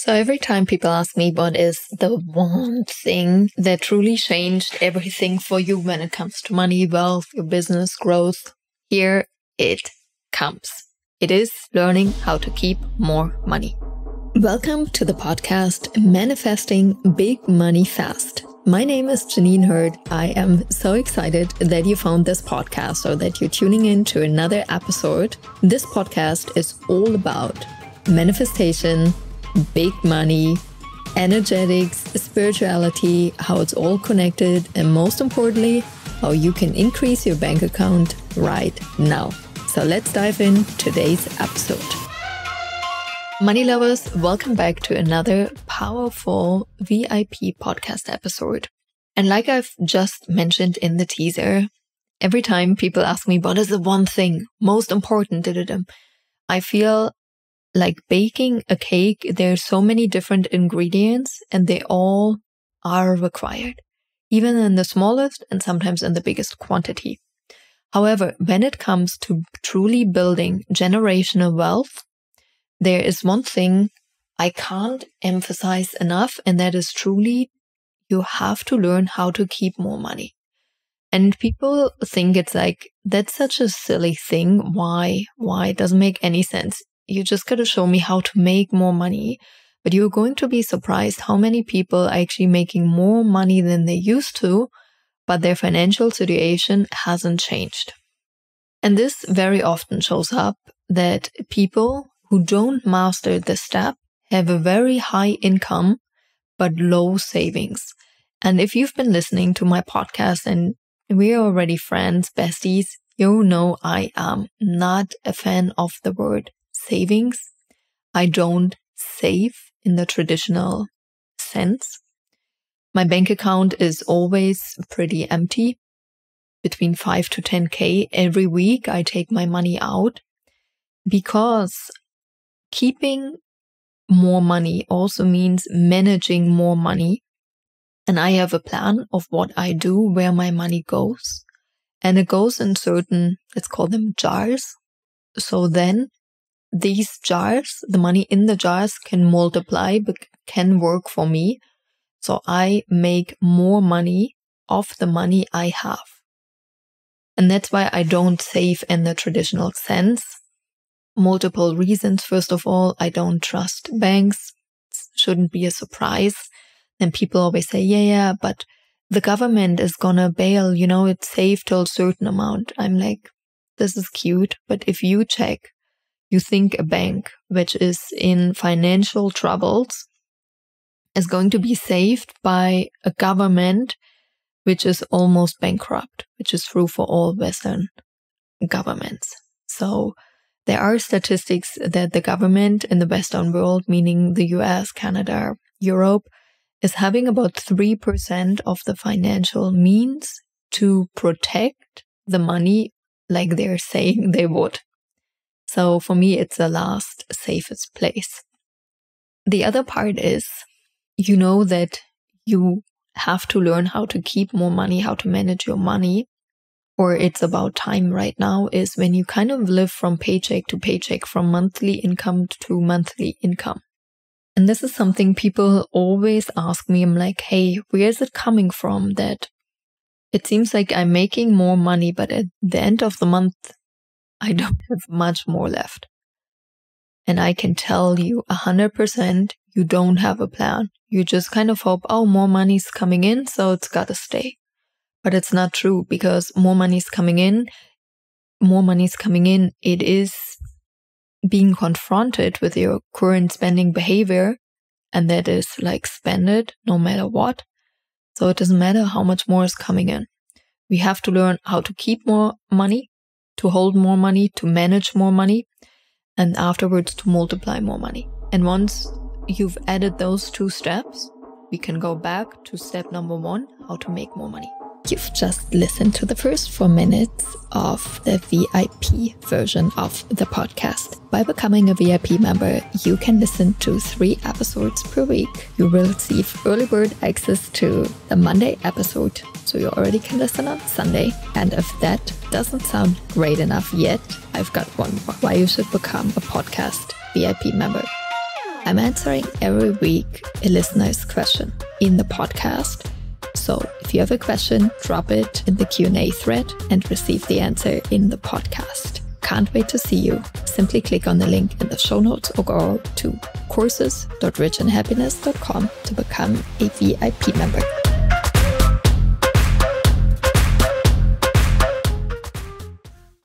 So every time people ask me what is the one thing that truly changed everything for you when it comes to money, wealth, your business, growth, here it comes. It is learning how to keep more money. Welcome to the podcast, Manifesting Big Money Fast. My name is Janine Hurd. I am so excited that you found this podcast or that you're tuning in to another episode. This podcast is all about manifestation, big money, energetics, spirituality, how it's all connected, and most importantly, how you can increase your bank account right now. So let's dive in today's episode. Money lovers, welcome back to another powerful VIP podcast episode. And like I've just mentioned in the teaser, every time people ask me, what is the one thing most important? I feel like baking a cake, there's so many different ingredients and they all are required, even in the smallest and sometimes in the biggest quantity. However, when it comes to truly building generational wealth, there is one thing I can't emphasize enough, and that is truly you have to learn how to keep more money. And people think it's like, that's such a silly thing. Why? It doesn't make any sense. You just got to show me how to make more money. But you're going to be surprised how many people are actually making more money than they used to, but their financial situation hasn't changed. And this very often shows up that people who don't master this step have a very high income, but low savings. And if you've been listening to my podcast and we're already friends, besties, you know I am not a fan of the word savings. I don't save in the traditional sense. My bank account is always pretty empty. Between 5 to 10K every week, I take my money out because keeping more money also means managing more money. And I have a plan of what I do, where my money goes. And it goes in certain, let's call them jars. So then these jars, the money in the jars can multiply, but can work for me. So I make more money off the money I have. And that's why I don't save in the traditional sense. Multiple reasons. First of all, I don't trust banks. It shouldn't be a surprise. And people always say, yeah, but the government is gonna bail, it's safe till a certain amount. I'm like, this is cute, but if you check, you think a bank which is in financial troubles is going to be saved by a government which is almost bankrupt, which is true for all Western governments. So there are statistics that the government in the Western world, meaning the US, Canada, Europe, is having about 3% of the financial means to protect the money like they're saying they would. So for me, it's the last safest place. The other part is, that you have to learn how to keep more money, how to manage your money, or it's about time right now, is when you kind of live from paycheck to paycheck, from monthly income to monthly income. And this is something people always ask me. I'm like, hey, where is it coming from that it seems like I'm making more money, but at the end of the month, I don't have much more left. And I can tell you 100% you don't have a plan. You just kind of hope, more money's coming in, so it's got to stay. But it's not true, because more money's coming in. It is being confronted with your current spending behavior, and that is like spend it no matter what. So it doesn't matter how much more is coming in. We have to learn how to keep more money, to hold more money, to manage more money, and afterwards to multiply more money. And once you've added those two steps, we can go back to step number 1, how to make more money. You've just listened to the first 4 minutes of the VIP version of the podcast. By becoming a VIP member, you can listen to 3 episodes per week. You will receive early bird access to the Monday episode, so you already can listen on Sunday. And if that doesn't sound great enough yet, I've got one more. Why you should become a podcast VIP member. I'm answering every week a listener's question in the podcast. So if you have a question, drop it in the Q&A thread and receive the answer in the podcast. Can't wait to see you. Simply click on the link in the show notes or go to courses.richandhappiness.com to become a VIP member.